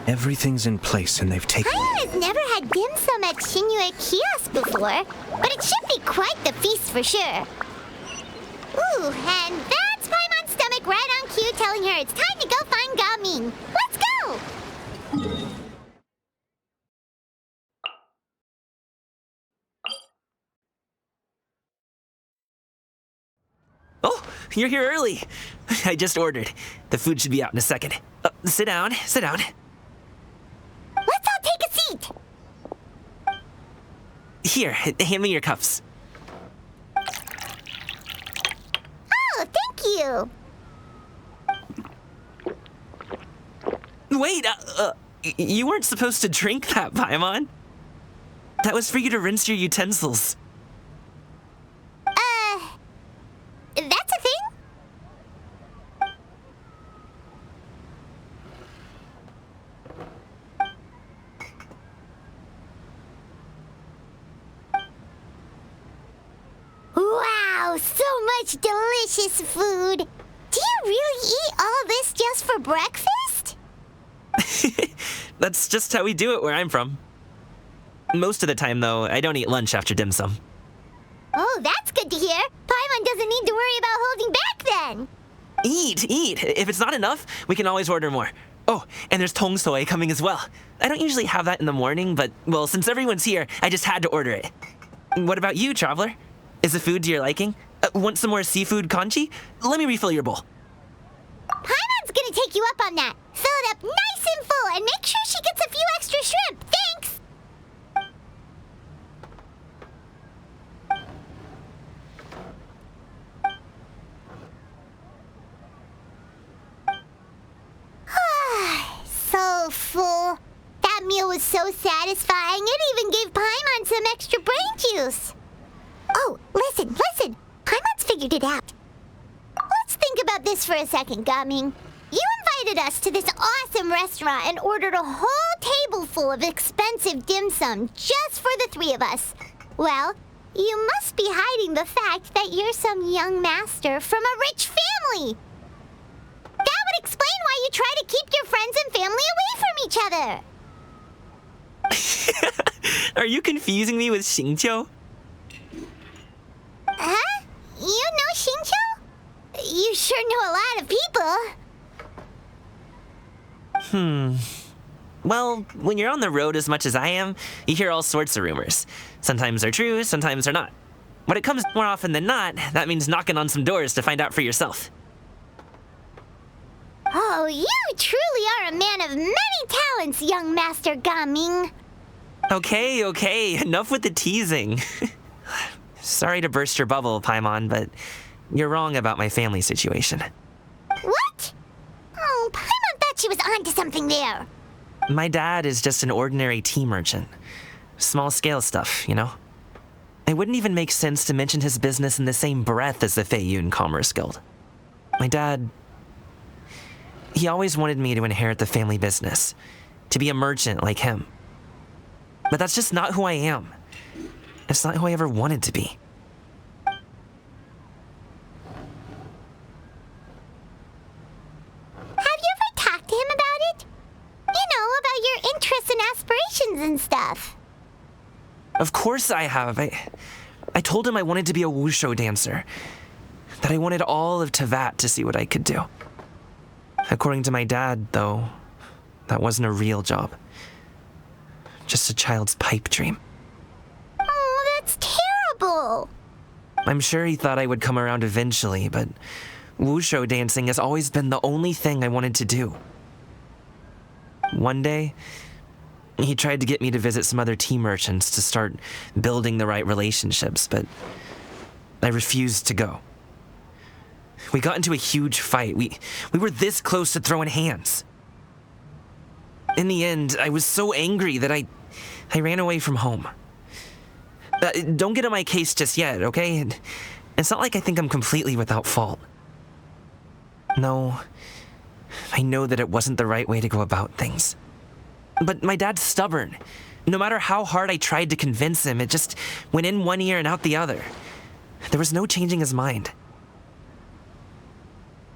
Everything's in place and they've taken... Paimon has never had dim sum at Xinyue Kiosk before, but it should be quite the feast for sure. Ooh, and that's Paimon's stomach right on cue telling her it's time to go find Gaming. Let's go! Oh, you're here early. I just ordered. The food should be out in a second. Sit down, sit down. Let's all take a seat. Here, hand me your cups. Oh, thank you. Wait, you weren't supposed to drink that, Paimon. That was for you to rinse your utensils. That's a thing? Wow, so much delicious food. Do you really eat all this just for breakfast? That's just how we do it where I'm from. Most of the time, though, I don't eat lunch after dim sum. Oh, that's good to hear. Paimon doesn't need to worry about holding back then. Eat. If it's not enough, we can always order more. Oh, and there's tong soy coming as well. I don't usually have that in the morning, but, well, since everyone's here, I just had to order it. What about you, traveler? Is the food to your liking? Want some more seafood congee? Let me refill your bowl. Paimon's gonna take you up on that. Fill it up nice and full and make sure she gets a few extra shrimp. Thanks! So full. That meal was so satisfying, it even gave Paimon some extra brain juice. Oh, listen. Paimon's figured it out. Let's think about this for a second, Gaming. You invited us to this awesome restaurant and ordered a whole table full of expensive dim sum just for the three of us. Well, you must be hiding the fact that you're some young master from a rich family. That would explain why you try to keep your friends and family away from each other. Are you confusing me with Xingqiu? Huh? You know Xingqiu? You sure know a lot of people. Well, when you're on the road as much as I am, you hear all sorts of rumors. Sometimes they're true, sometimes they're not. When it comes more often than not, that means knocking on some doors to find out for yourself. Oh, you truly are a man of many talents, young Master Gaming. Okay, enough with the teasing. Sorry to burst your bubble, Paimon, but you're wrong about my family situation. What? Oh, Paimon thought she was onto something there. My dad is just an ordinary tea merchant. Small-scale stuff, you know? It wouldn't even make sense to mention his business in the same breath as the Xianyun Commerce Guild. My dad... he always wanted me to inherit the family business, to be a merchant like him. But that's just not who I am. It's not who I ever wanted to be. Have you ever talked to him about it? You know, about your interests and aspirations and stuff. Of course I have. I told him I wanted to be a wushu dancer. That I wanted all of Teyvat to see what I could do. According to my dad, though, that wasn't a real job. Just a child's pipe dream. Oh, that's terrible. I'm sure he thought I would come around eventually, but wushu dancing has always been the only thing I wanted to do. One day, he tried to get me to visit some other tea merchants to start building the right relationships, but I refused to go. We got into a huge fight. We were this close to throwing hands. In the end, I was so angry that I ran away from home. Don't get on my case just yet, okay? It's not like I think I'm completely without fault. No, I know that it wasn't the right way to go about things. But my dad's stubborn. No matter how hard I tried to convince him, it just went in one ear and out the other. There was no changing his mind.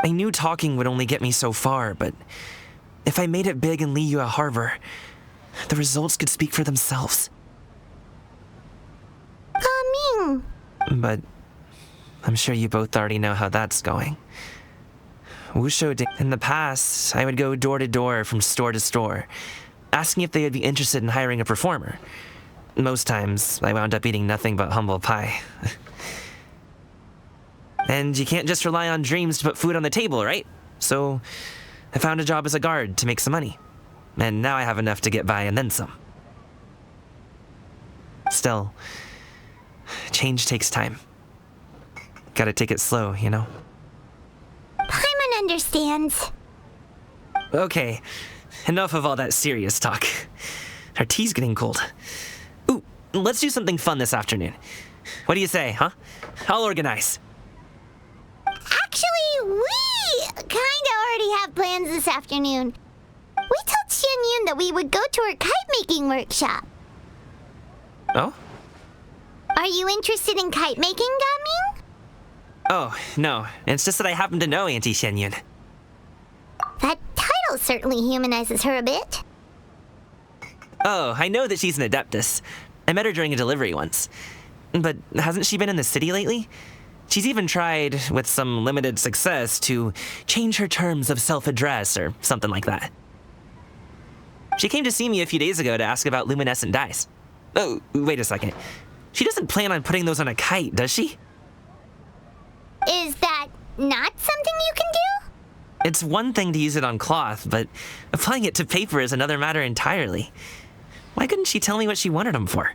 I knew talking would only get me so far, but if I made it big in Liyue Harbor, the results could speak for themselves. Gaming. But I'm sure you both already know how that's going. In the past, I would go door to door from store to store, asking if they would be interested in hiring a performer. Most times, I wound up eating nothing but humble pie. And you can't just rely on dreams to put food on the table, right? So I found a job as a guard to make some money. And now I have enough to get by and then some. Still, change takes time. Gotta take it slow, you know? Paimon understands. Okay, enough of all that serious talk. Our tea's getting cold. Ooh, let's do something fun this afternoon. What do you say, huh? I'll organize. Actually, we kinda already have plans this afternoon. We told Xianyun that we would go to her kite-making workshop. Oh? Are you interested in kite-making, Gaming? Oh, no. It's just that I happen to know Auntie Xianyun. That title certainly humanizes her a bit. Oh, I know that she's an Adeptus. I met her during a delivery once. But hasn't she been in the city lately? She's even tried, with some limited success, to change her terms of self-address or something like that. She came to see me a few days ago to ask about luminescent dyes. Oh, wait a second. She doesn't plan on putting those on a kite, does she? Is that not something you can do? It's one thing to use it on cloth, but applying it to paper is another matter entirely. Why couldn't she tell me what she wanted them for?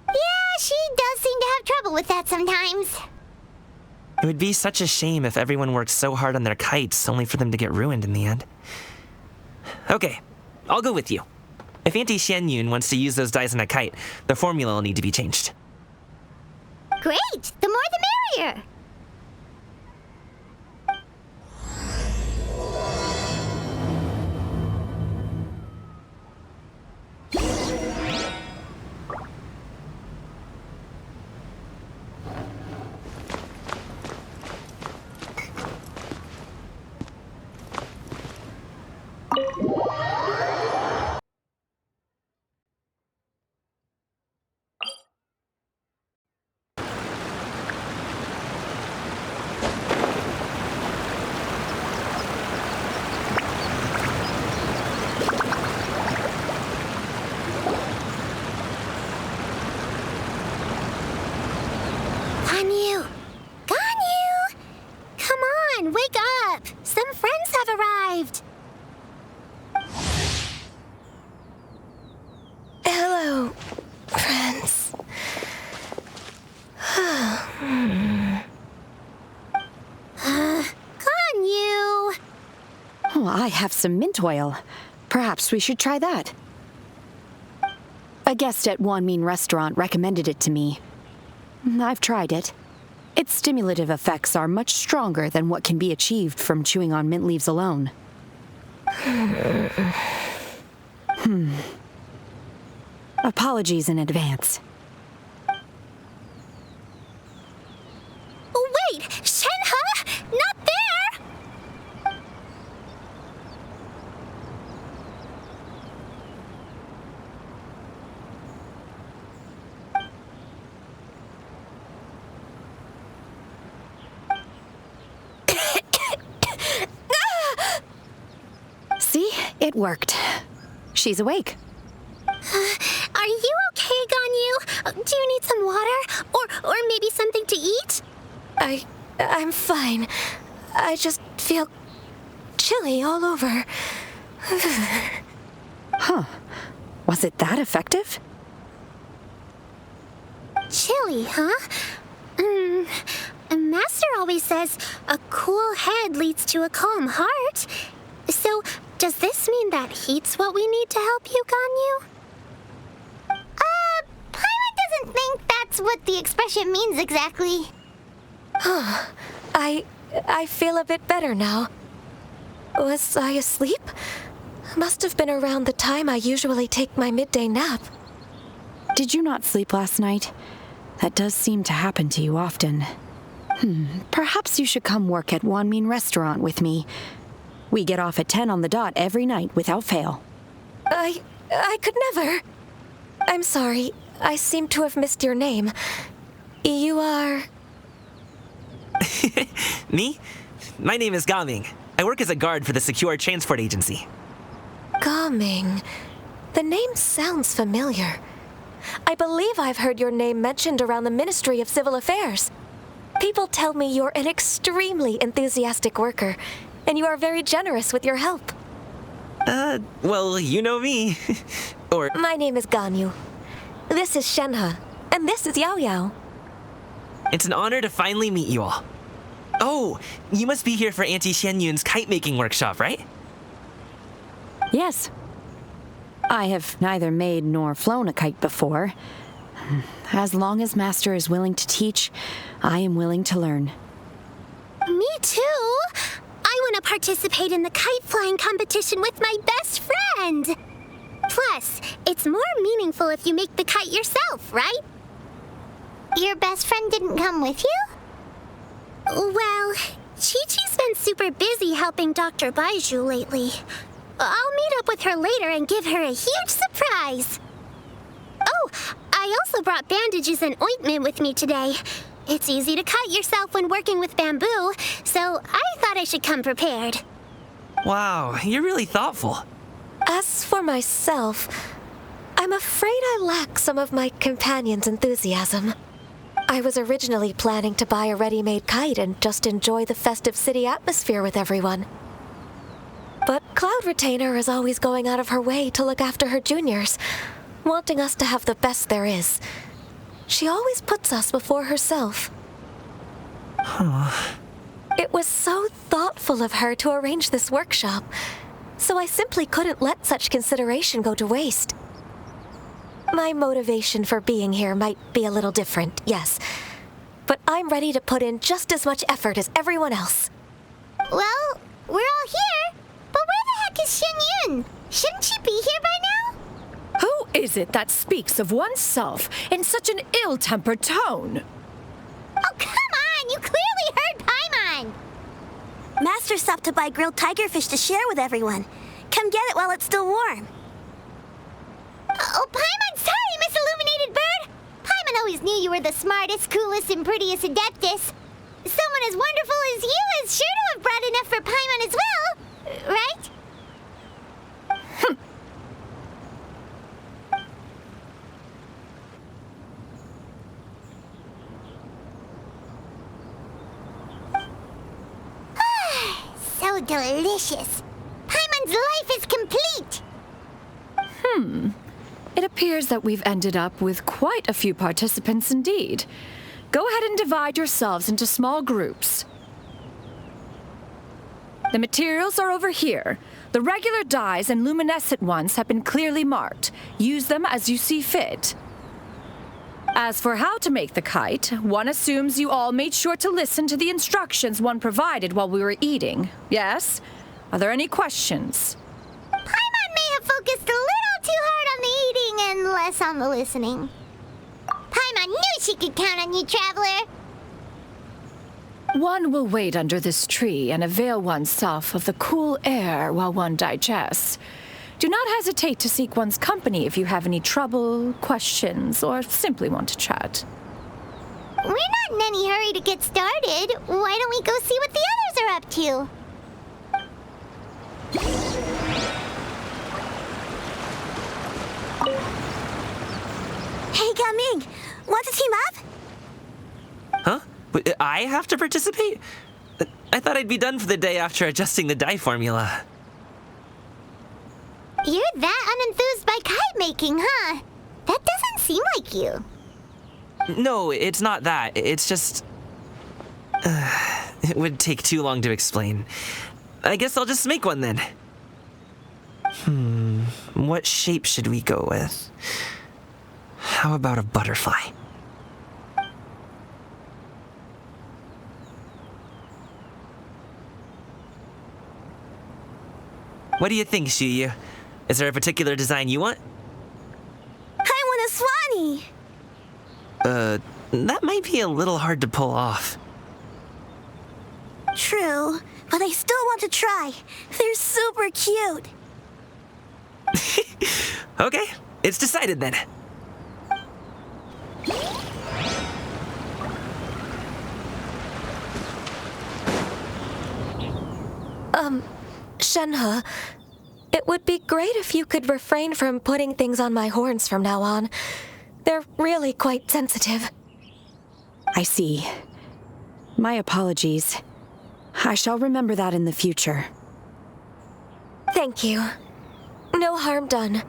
Yeah, she does seem to have trouble with that sometimes. It would be such a shame if everyone worked so hard on their kites only for them to get ruined in the end. Okay, I'll go with you. If Auntie Xianyun wants to use those dyes on a kite, the formula will need to be changed. Great! The more the merrier! Ganyu! Ganyu! Come on, wake up! Some friends have arrived! Hello, friends. Ganyu! Oh, I have some mint oil. Perhaps we should try that. A guest at Wanmin restaurant recommended it to me. I've tried it. Its stimulative effects are much stronger than what can be achieved from chewing on mint leaves alone. Apologies in advance. Oh, wait! Shenhe! Not there! See? It worked. She's awake. Are you okay, Ganyu? Do you need some water? Or maybe something to eat? I'm fine. I just feel chilly all over. Huh. Was it that effective? Chilly, huh? Master always says a cool head leads to a calm heart. So, does this mean that heat's what we need to help you, Ganyu? Paimon doesn't think that's what the expression means exactly. I feel a bit better now. Was I asleep? Must have been around the time I usually take my midday nap. Did you not sleep last night? That does seem to happen to you often. Perhaps you should come work at Wanmin restaurant with me. We get off at 10 on the dot every night without fail. I could never. I'm sorry. I seem to have missed your name. You are... Me? My name is Gaming. I work as a guard for the Secure Transport Agency. Gaming. The name sounds familiar. I believe I've heard your name mentioned around the Ministry of Civil Affairs. People tell me you're an extremely enthusiastic worker, and you are very generous with your help. Well, you know me. Or... My name is Ganyu. This is Shenhe, and this is Yao Yao. It's an honor to finally meet you all. Oh, you must be here for Auntie Xianyun's kite-making workshop, right? Yes. I have neither made nor flown a kite before. As long as Master is willing to teach, I am willing to learn. Me too. I want to participate in the kite flying competition with my best friend. Plus, it's more meaningful if you make the kite yourself, right? Your best friend didn't come with you? Well, Chi-Chi's been super busy helping Dr. Baiju lately. I'll meet up with her later and give her a huge surprise. Oh, I also brought bandages and ointment with me today. It's easy to cut yourself when working with bamboo, so I thought I should come prepared. Wow, you're really thoughtful. As for myself, I'm afraid I lack some of my companion's enthusiasm. I was originally planning to buy a ready-made kite and just enjoy the festive city atmosphere with everyone. But Cloud Retainer is always going out of her way to look after her juniors, wanting us to have the best there is. She always puts us before herself. It was so thoughtful of her to arrange this workshop, so I simply couldn't let such consideration go to waste. My motivation for being here might be a little different, yes, but I'm ready to put in just as much effort as everyone else. Well, we're all here, but where the heck is Xianyun? Shouldn't she be here by now? Who is it that speaks of oneself in such an ill-tempered tone? Oh, come on! You clearly heard Paimon! Master stopped to buy grilled tigerfish to share with everyone. Come get it while it's still warm. Oh, Paimon, sorry, Miss Illuminated Bird! Paimon always knew you were the smartest, coolest, and prettiest Adeptus. Someone as wonderful as you is sure to have brought enough for Paimon as well, right? So delicious. Paimon's life is complete. It appears that we've ended up with quite a few participants indeed. Go ahead and divide yourselves into small groups. The materials are over here. The regular dyes and luminescent ones have been clearly marked. Use them as you see fit. As for how to make the kite, one assumes you all made sure to listen to the instructions one provided while we were eating. Yes? Are there any questions? Paimon may have focused a little too hard on the eating and less on the listening. Paimon knew she could count on you, Traveler. One will wait under this tree and avail oneself of the cool air while one digests. Do not hesitate to seek one's company if you have any trouble, questions, or simply want to chat. We're not in any hurry to get started. Why don't we go see what the others are up to? Hey, Gaming, want to team up? Huh? But I have to participate? I thought I'd be done for the day after adjusting the dye formula. You're that unenthused by kite making, huh? That doesn't seem like you. No, it's not that. It's just... it would take too long to explain. I guess I'll just make one then. What shape should we go with? How about a butterfly? What do you think, Xiyu? Is there a particular design you want? I want a swanee. That might be a little hard to pull off. True, but I still want to try. They're super cute. Okay, it's decided then. Shenhe, it would be great if you could refrain from putting things on my horns from now on. They're really quite sensitive. I see. My apologies. I shall remember that in the future. Thank you. No harm done.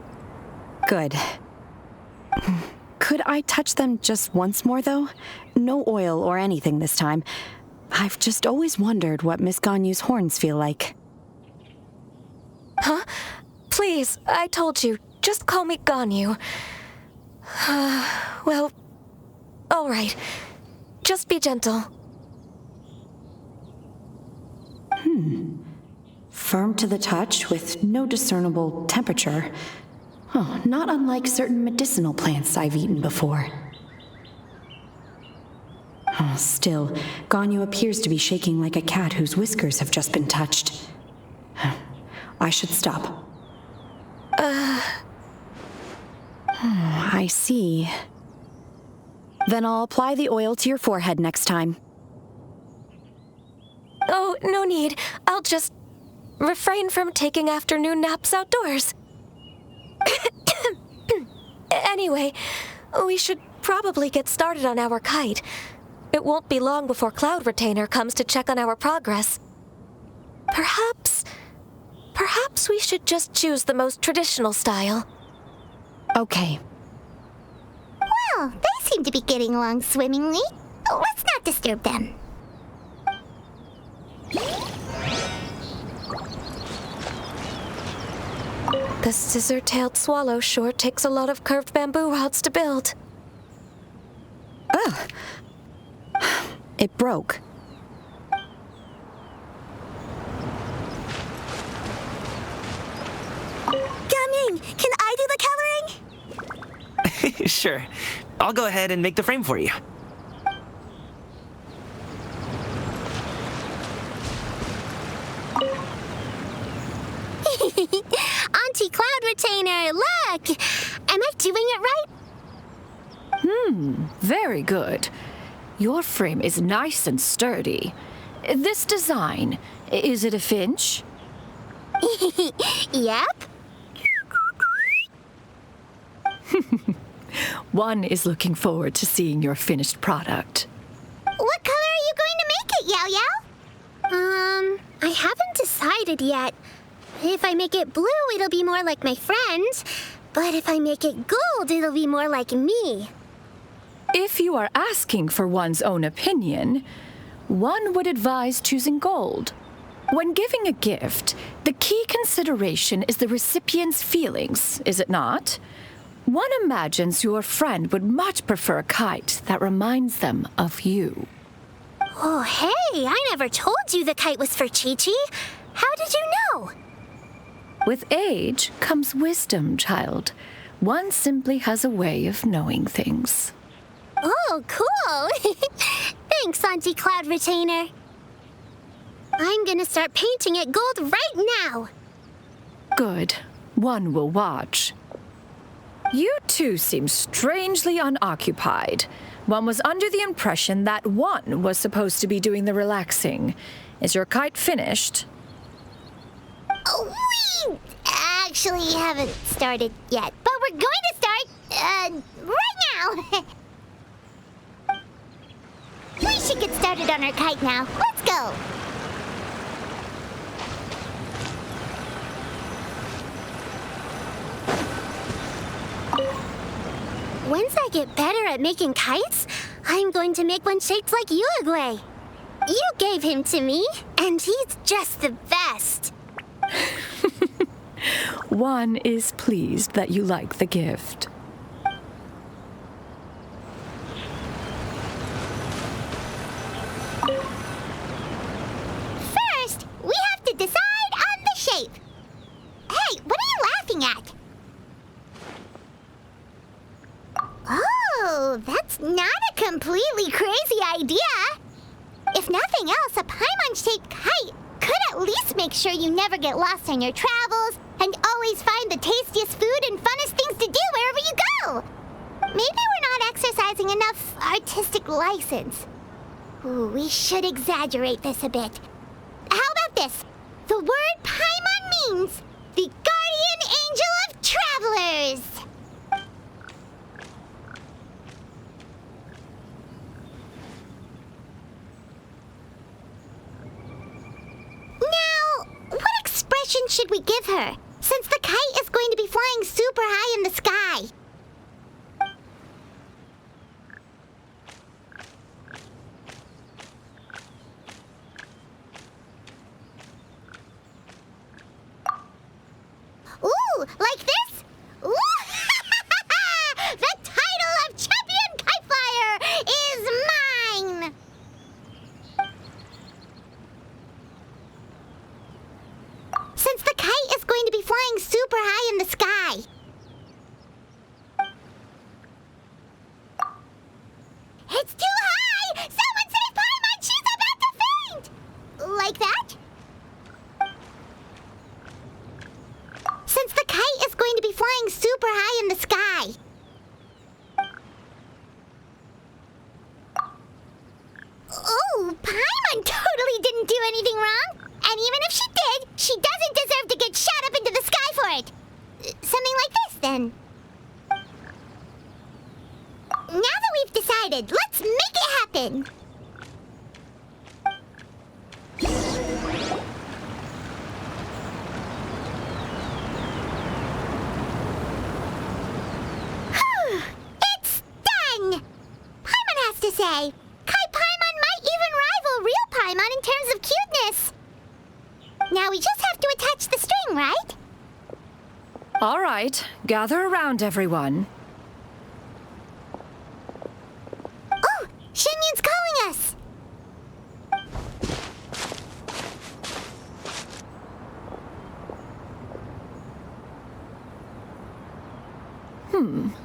Good. Could I touch them just once more, though? No oil or anything this time. I've just always wondered what Miss Ganyu's horns feel like. Huh? Please, I told you, just call me Ganyu. Well, all right. Just be gentle. Firm to the touch with no discernible temperature. Oh, not unlike certain medicinal plants I've eaten before. Oh, still, Ganyu appears to be shaking like a cat whose whiskers have just been touched. I should stop. I see. Then I'll apply the oil to your forehead next time. Oh, no need. I'll just refrain from taking afternoon naps outdoors. Anyway, we should probably get started on our kite. It won't be long before Cloud Retainer comes to check on our progress. Perhaps we should just choose the most traditional style. Okay. Well, they seem to be getting along swimmingly. Let's not disturb them. The scissor-tailed swallow sure takes a lot of curved bamboo rods to build. Ugh. It broke. Gaming, can I do the coloring? Sure. I'll go ahead and make the frame for you. Auntie Cloud Retainer, look! Am I doing it right? Very good. Your frame is nice and sturdy. This design, is it a finch? Yep. One is looking forward to seeing your finished product. What color are you going to make it, Yao Yao? I haven't decided yet. If I make it blue, it'll be more like my friends. But if I make it gold, it'll be more like me. If you are asking for one's own opinion, one would advise choosing gold. When giving a gift, the key consideration is the recipient's feelings, is it not? One imagines your friend would much prefer a kite that reminds them of you. Oh, hey, I never told you the kite was for Chi-Chi. How did you know? With age comes wisdom, child. One simply has a way of knowing things. Oh, cool. Thanks, Auntie Cloud Retainer. I'm gonna start painting it gold right now. Good. One will watch. You two seem strangely unoccupied. One was under the impression that one was supposed to be doing the relaxing. Is your kite finished? Oh, we actually haven't started yet, but we're going to start, right now. We should get started on our kite now. Let's go. Once I get better at making kites, I'm going to make one shaped like Uruguay. You gave him to me, and he's just the best. One is pleased that you like the gift. First, we have to decide on the shape. Hey, what are you laughing at? Oh, that's not a completely crazy idea. If nothing else, a Paimon-shaped kite could at least make sure you never get lost on your travels and always find the tastiest food and funnest things to do wherever you go. Maybe we're not exercising enough artistic license. Ooh, we should exaggerate this a bit. How about this? The word Paimon means the guardian angel of travelers. Now, what expression should we give her, since the kite is going to be flying super high in the sky? Ooh, like this? Ooh! The title of Champion Kite Flyer is mine! Since the kite is going to be flying super high in the sky. It's too high! Someone save Paimon! She's about to faint! Like that? Since the kite is going to be flying super high in the sky. Oh, Paimon totally didn't do anything wrong. And even if she did, she doesn't deserve to get shot up into the sky for it. Something like this, then. Now that we've decided, let's make it happen. It's done! Paimon has to say, Kai Paimon might even rival real Paimon in terms of cuteness. Now we just have to attach the string, right? All right, gather around, everyone. Oh, Xianyun's calling us!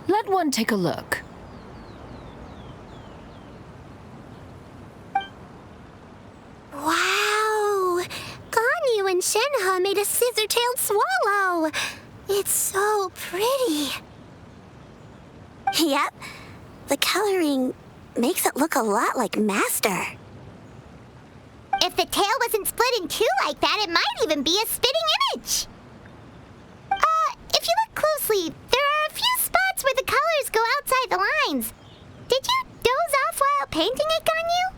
Let one take a look. Wow! Ganyu and Shenhe made a scissor-tailed swallow! It's so pretty. Yep. The coloring makes it look a lot like Master. If the tail wasn't split in two like that, it might even be a spitting image. If you look closely, there are a few spots where the colors go outside the lines. Did you doze off while painting it, Ganyu?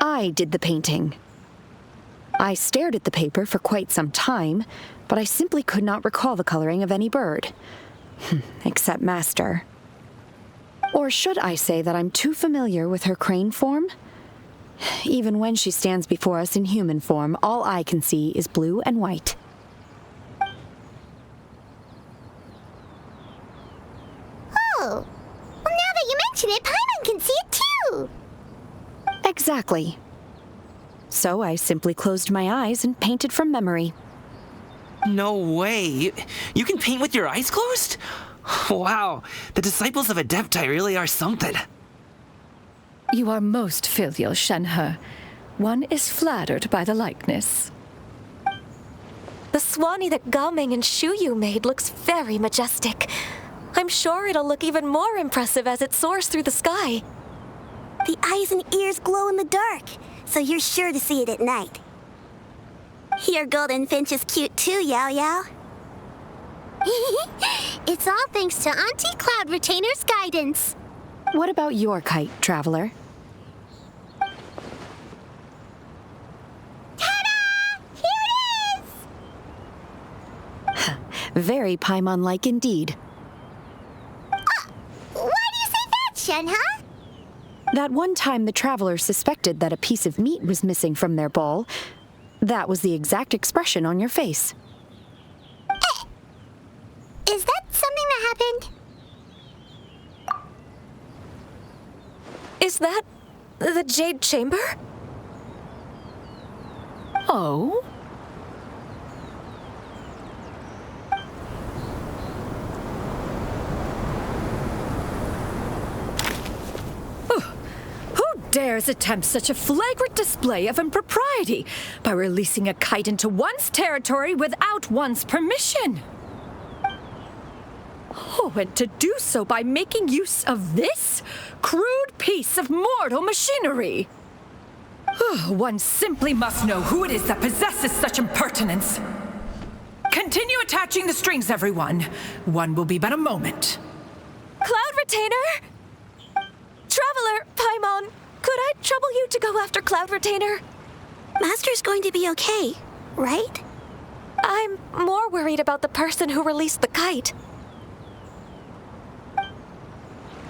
I did the painting. I stared at the paper for quite some time, but I simply could not recall the coloring of any bird. Except Master. Or should I say that I'm too familiar with her crane form? Even when she stands before us in human form, all I can see is blue and white. Oh, well, now that you mention it, Paimon can see it too. Exactly. So I simply closed my eyes and painted from memory. No way. You can paint with your eyes closed? Wow, the disciples of Adepti really are something. You are most filial, Shenhe. One is flattered by the likeness. The Swanee that Gaming and Xianyun made looks very majestic. I'm sure it'll look even more impressive as it soars through the sky. The eyes and ears glow in the dark, so you're sure to see it at night. Your golden finch is cute too, Yao Yao. It's all thanks to Auntie Cloud Retainer's guidance. What about your kite, traveler? Ta-da! Here it is! Very Paimon-like indeed. Why do you say that, Shenhe? That one time the traveler suspected that a piece of meat was missing from their bowl, that was the exact expression on your face. Is that something that happened? Is that the Jade Chamber? Oh? Who dares attempt such a flagrant display of impropriety by releasing a kite into one's territory without one's permission? Oh, and to do so by making use of this crude piece of mortal machinery. One simply must know who it is that possesses such impertinence. Continue attaching the strings, everyone. One will be but a moment. Cloud Retainer! Traveler, Paimon, could I trouble you to go after Cloud Retainer? Master's going to be okay, right? I'm more worried about the person who released the kite.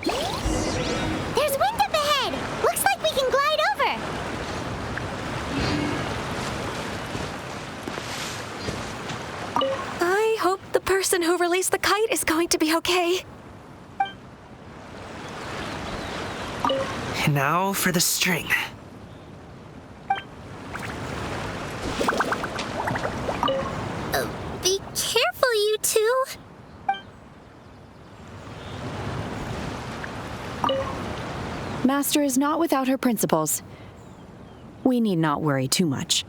There's wind up ahead! Looks like we can glide over! I hope the person who released the kite is going to be okay. And now for the string. Be careful, you two! Master is not without her principles. We need not worry too much.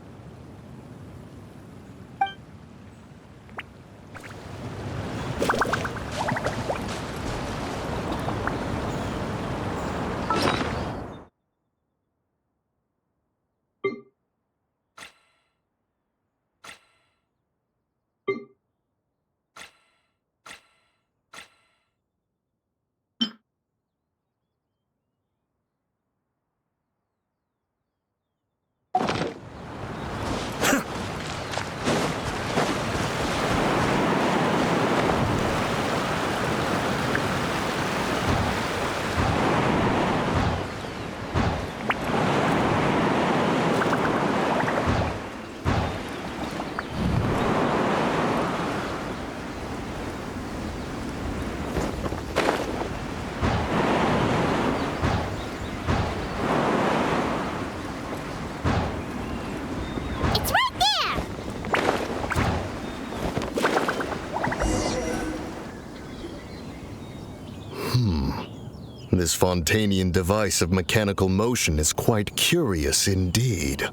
This Fontanian device of mechanical motion is quite curious indeed.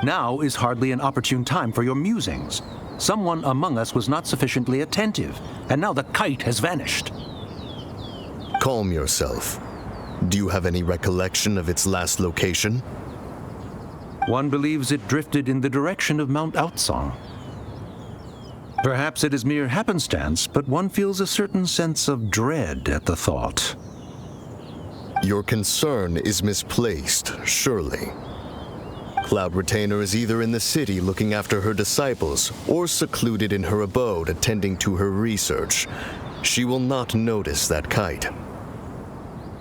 Now is hardly an opportune time for your musings. Someone among us was not sufficiently attentive, and now the kite has vanished. Calm yourself. Do you have any recollection of its last location? One believes it drifted in the direction of Mount Aozang. Perhaps it is mere happenstance, but one feels a certain sense of dread at the thought. Your concern is misplaced, surely. Cloud Retainer is either in the city looking after her disciples, or secluded in her abode attending to her research. She will not notice that kite.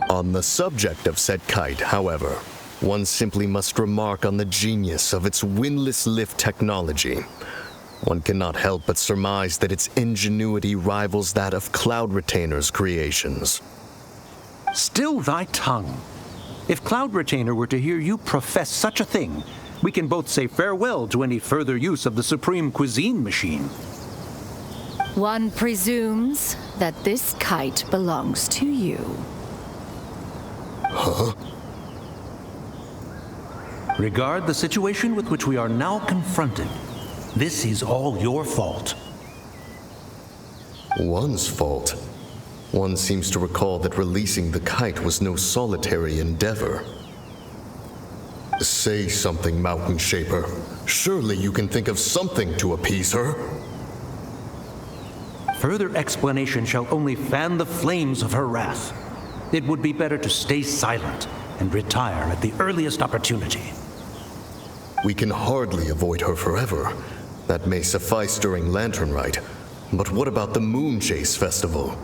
On the subject of said kite, however, one simply must remark on the genius of its windless lift technology. One cannot help but surmise that its ingenuity rivals that of Cloud Retainer's creations. Still thy tongue. If Cloud Retainer were to hear you profess such a thing, we can both say farewell to any further use of the Supreme Cuisine Machine. One presumes that this kite belongs to you. Huh? Regard the situation with which we are now confronted. This is all your fault. One's fault? One seems to recall that releasing the kite was no solitary endeavor. Say something, Mountain Shaper. Surely you can think of something to appease her. Further explanation shall only fan the flames of her wrath. It would be better to stay silent and retire at the earliest opportunity. We can hardly avoid her forever. That may suffice during Lantern Rite. But what about the Moon Chase Festival?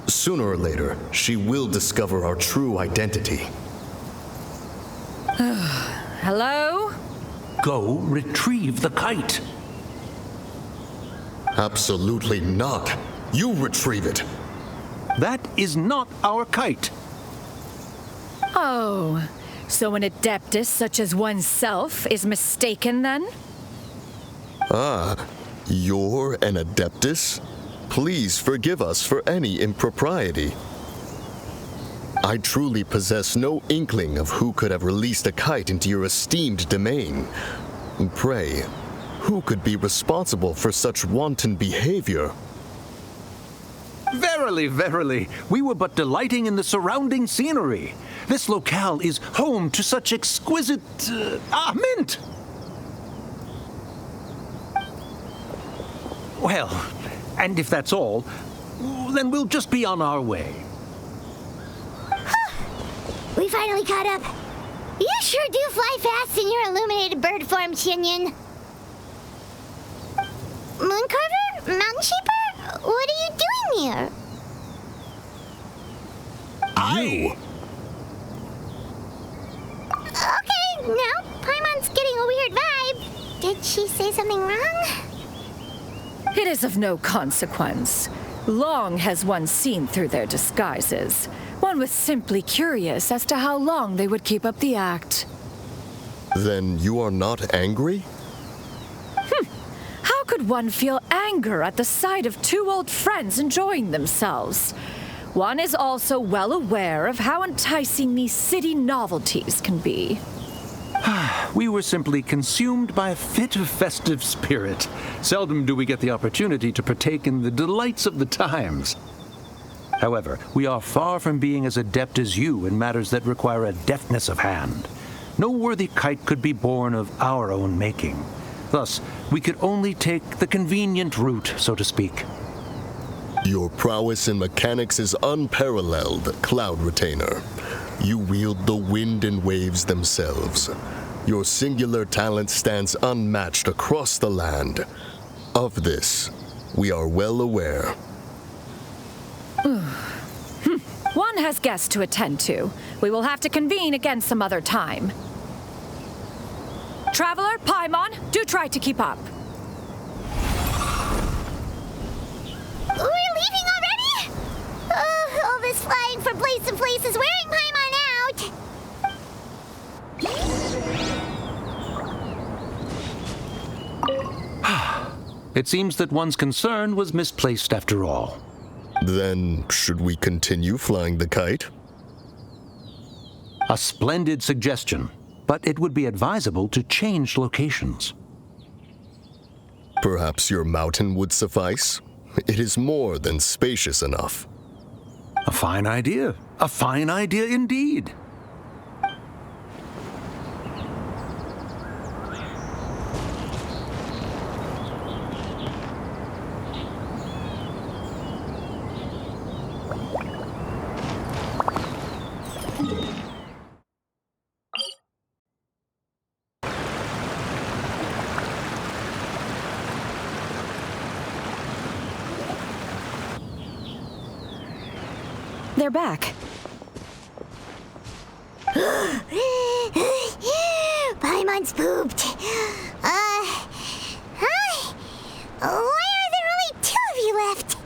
Sooner or later, she will discover our true identity. Hello? Go retrieve the kite. Absolutely not. You retrieve it. That is not our kite. Oh, so an adeptus such as oneself is mistaken then? Ah, you're an adeptus? Please forgive us for any impropriety. I truly possess no inkling of who could have released a kite into your esteemed domain. Pray, who could be responsible for such wanton behavior? Verily, verily, we were but delighting in the surrounding scenery. This locale is home to such exquisite, mint! Well, and if that's all, then we'll just be on our way. We finally caught up. You sure do fly fast in your illuminated bird form, Xianyun. Mooncarver? Mountain Shaper? What are you doing here? Okay, now Paimon's getting a weird vibe. Did she say something wrong? It is of no consequence. Long has one seen through their disguises. One was simply curious as to how long they would keep up the act. Then you are not angry? How could one feel anger at the sight of two old friends enjoying themselves? One is also well aware of how enticing these city novelties can be. We were simply consumed by a fit of festive spirit. Seldom do we get the opportunity to partake in the delights of the times. However, we are far from being as adept as you in matters that require a deftness of hand. No worthy kite could be born of our own making. Thus, we could only take the convenient route, so to speak. Your prowess in mechanics is unparalleled, Cloud Retainer. You wield the wind and waves themselves. Your singular talent stands unmatched across the land. Of this, we are well aware. One has guests to attend to. We will have to convene again some other time. Traveler, Paimon, do try to keep up. We're leaving already? All this flying from place to place is wearing Paimon out. It seems that one's concern was misplaced after all. Then, should we continue flying the kite? A splendid suggestion, but it would be advisable to change locations. Perhaps your mountain would suffice? It is more than spacious enough. A fine idea. A fine idea indeed. They're back. Paimon's pooped. Hi. Why are there only two of you left?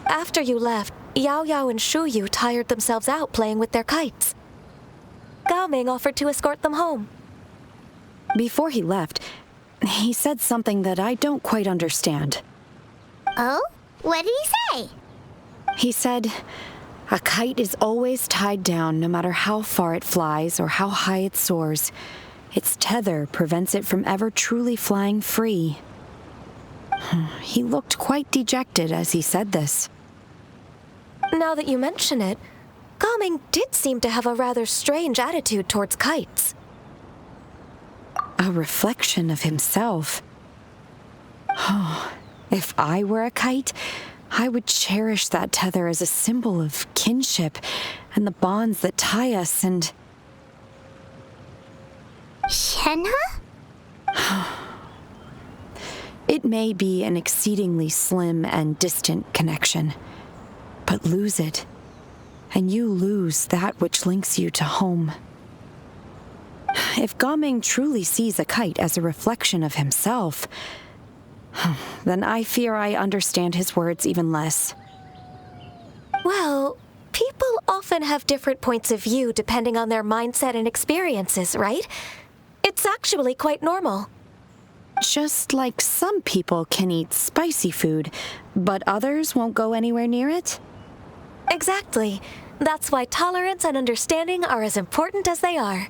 After you left, Yao Yao and Shu Yu tired themselves out playing with their kites. Gao Ming offered to escort them home. Before he left, he said something that I don't quite understand. Oh? What did he say? He said, a kite is always tied down no matter how far it flies or how high it soars. Its tether prevents it from ever truly flying free. He looked quite dejected as he said this. Now that you mention it, Gao Ming did seem to have a rather strange attitude towards kites. A reflection of himself. If I were a kite, I would cherish that tether as a symbol of kinship and the bonds that tie us and... Shenhe? It may be an exceedingly slim and distant connection, but lose it, and you lose that which links you to home. If Gao Ming truly sees a kite as a reflection of himself, then I fear I understand his words even less. Well, people often have different points of view depending on their mindset and experiences, right? It's actually quite normal. Just like some people can eat spicy food, but others won't go anywhere near it? Exactly. That's why tolerance and understanding are as important as they are.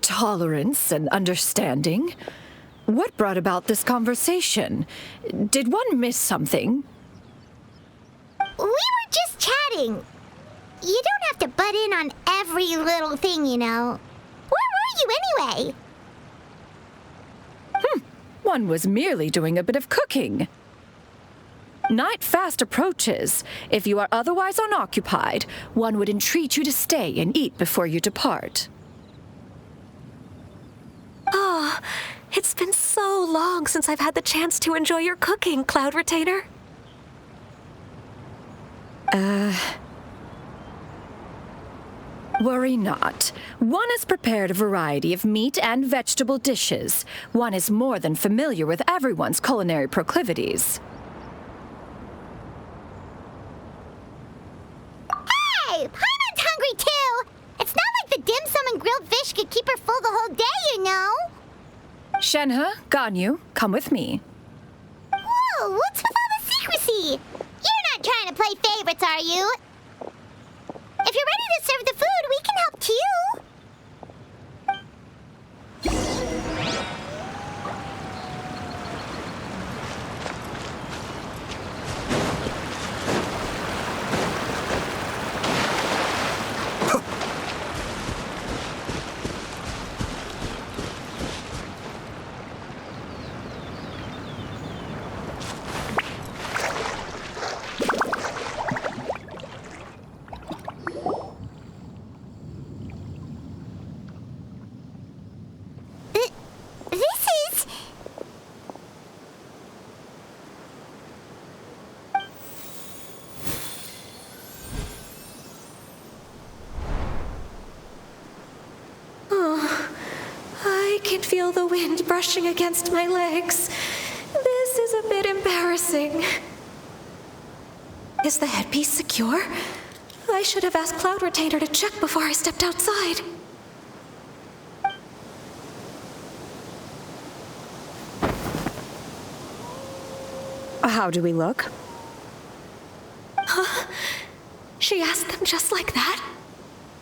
Tolerance and understanding? What brought about this conversation? Did one miss something? We were just chatting. You don't have to butt in on every little thing, you know. Where were you anyway? One was merely doing a bit of cooking. Night fast approaches. If you are otherwise unoccupied, one would entreat you to stay and eat before you depart. Oh, it's been so long since I've had the chance to enjoy your cooking, Cloud Retainer. Worry not. One has prepared a variety of meat and vegetable dishes. One is more than familiar with everyone's culinary proclivities. Hey, Paimon's hungry too. It's not like the dim sum and grilled fish could keep her full the whole day, you know. Shenhe, Ganyu, come with me. Whoa, what's with all the secrecy? You're not trying to play favorites, are you? If you're ready to serve the food, we can help too. I can feel the wind brushing against my legs. This is a bit embarrassing. Is the headpiece secure? I should have asked Cloud Retainer to check before I stepped outside. How do we look? Huh? She asked them just like that?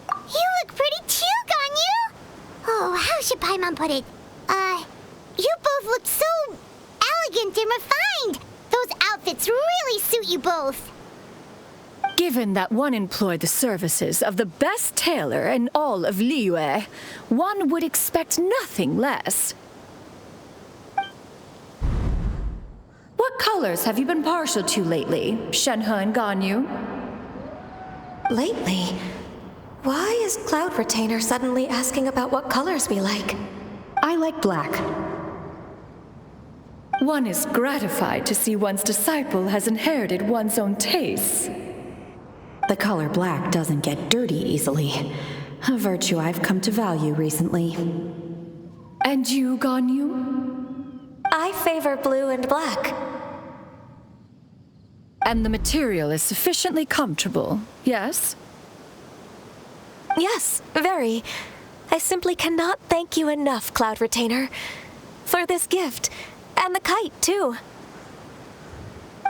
You look pretty too, Ganyu. Oh, how should Paimon put it? You both look so elegant and refined. Those outfits really suit you both. Given that one employed the services of the best tailor in all of Liyue, one would expect nothing less. What colors have you been partial to lately, Shenhe and Ganyu? Lately? Why is Cloud Retainer suddenly asking about what colors we like? I like black. One is gratified to see one's disciple has inherited one's own tastes. The color black doesn't get dirty easily, a virtue I've come to value recently. And you, Ganyu? I favor blue and black. And the material is sufficiently comfortable, yes? Yes, very. I simply cannot thank you enough, Cloud Retainer, for this gift, and the kite, too.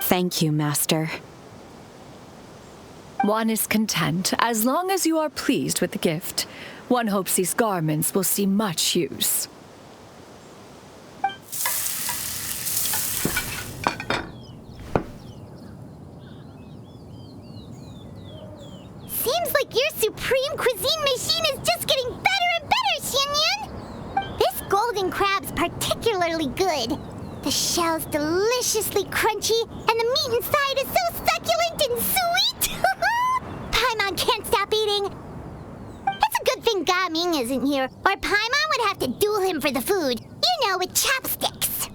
Thank you, Master. One is content as long as you are pleased with the gift. One hopes these garments will see much use. Seems like your supreme cuisine machine is just getting better and better, Xianyun. This golden crab's particularly good. The shell's deliciously crunchy, and the meat inside is so succulent and sweet. Paimon can't stop eating. It's a good thing Gaming isn't here, or Paimon would have to duel him for the food. You know, with chopsticks.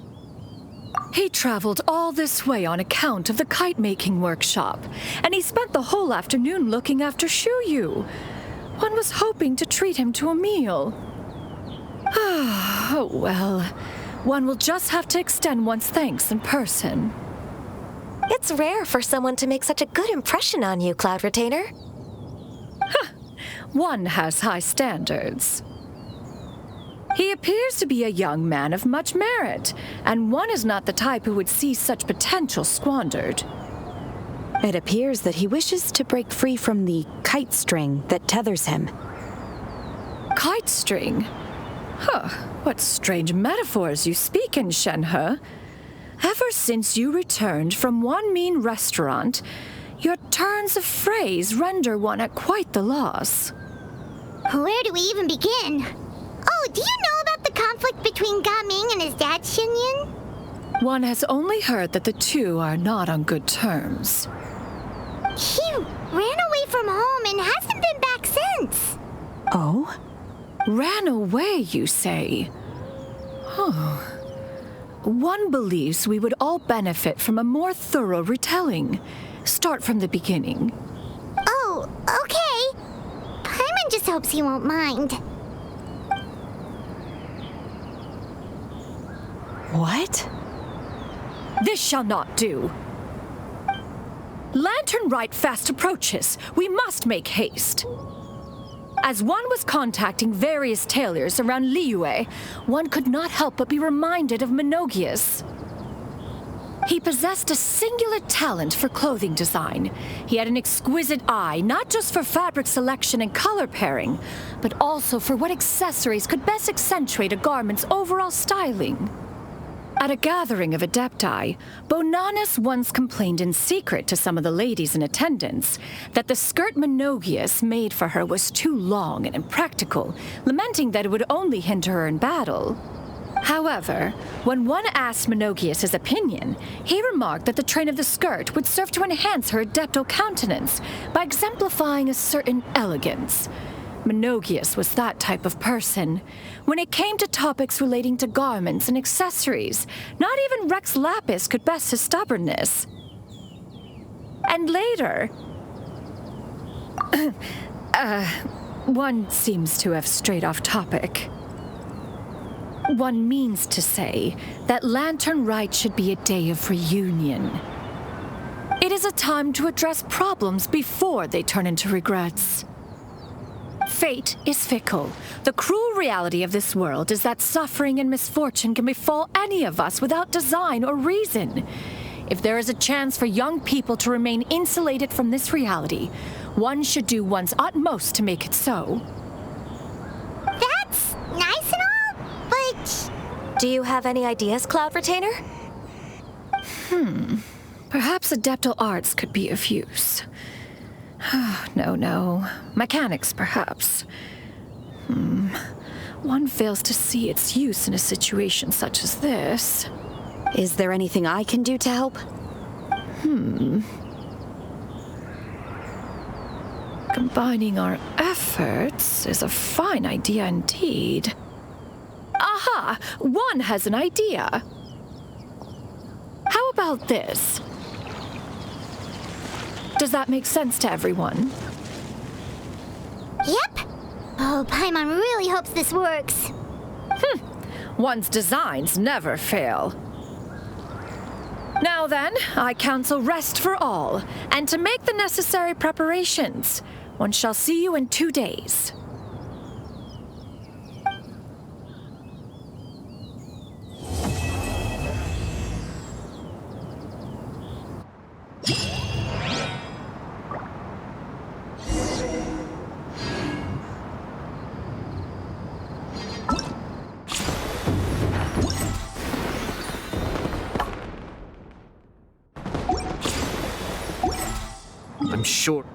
He traveled all this way on account of the kite-making workshop, and he spent the whole afternoon looking after Xianyun. One was hoping to treat him to a meal. Oh, well, one will just have to extend one's thanks in person. It's rare for someone to make such a good impression on you, Cloud Retainer. One has high standards. He appears to be a young man of much merit, and one is not the type who would see such potential squandered. It appears that he wishes to break free from the kite string that tethers him. Kite string? Huh, what strange metaphors you speak in, Shenhe. Ever since you returned from one mean restaurant, your turns of phrase render one at quite the loss. Where do we even begin? Oh, do you know about the conflict between Gaming and his dad, Xianyun? One has only heard that the two are not on good terms. He ran away from home and hasn't been back since. Oh? Ran away, you say? Oh. One believes we would all benefit from a more thorough retelling. Start from the beginning. Oh, okay. Paimon just hopes he won't mind. What? This shall not do. Lantern Rite fast approaches. We must make haste. As one was contacting various tailors around Liyue, one could not help but be reminded of Menogias. He possessed a singular talent for clothing design. He had an exquisite eye, not just for fabric selection and color pairing, but also for what accessories could best accentuate a garment's overall styling. At a gathering of Adepti, Bonanis once complained in secret to some of the ladies in attendance that the skirt Menogias made for her was too long and impractical, lamenting that it would only hinder her in battle. However, when one asked Menogias his opinion, he remarked that the train of the skirt would serve to enhance her adeptal countenance by exemplifying a certain elegance. Menogias was that type of person. When it came to topics relating to garments and accessories, not even Rex Lapis could best his stubbornness. And later... one seems to have strayed off topic. One means to say that Lantern Rite should be a day of reunion. It is a time to address problems before they turn into regrets. Fate is fickle. The cruel reality of this world is that suffering and misfortune can befall any of us without design or reason. If there is a chance for young people to remain insulated from this reality, one should do one's utmost to make it so. That's nice and all, but... Do you have any ideas, Cloud Retainer? Perhaps adeptal arts could be of use. No. Mechanics, perhaps. One fails to see its use in a situation such as this. Is there anything I can do to help? Combining our efforts is a fine idea indeed. Aha! One has an idea. How about this? Does that make sense to everyone? Yep. Oh, Paimon really hopes this works. One's designs never fail. Now then, I counsel rest for all, and to make the necessary preparations. One shall see you in 2 days. I'm sure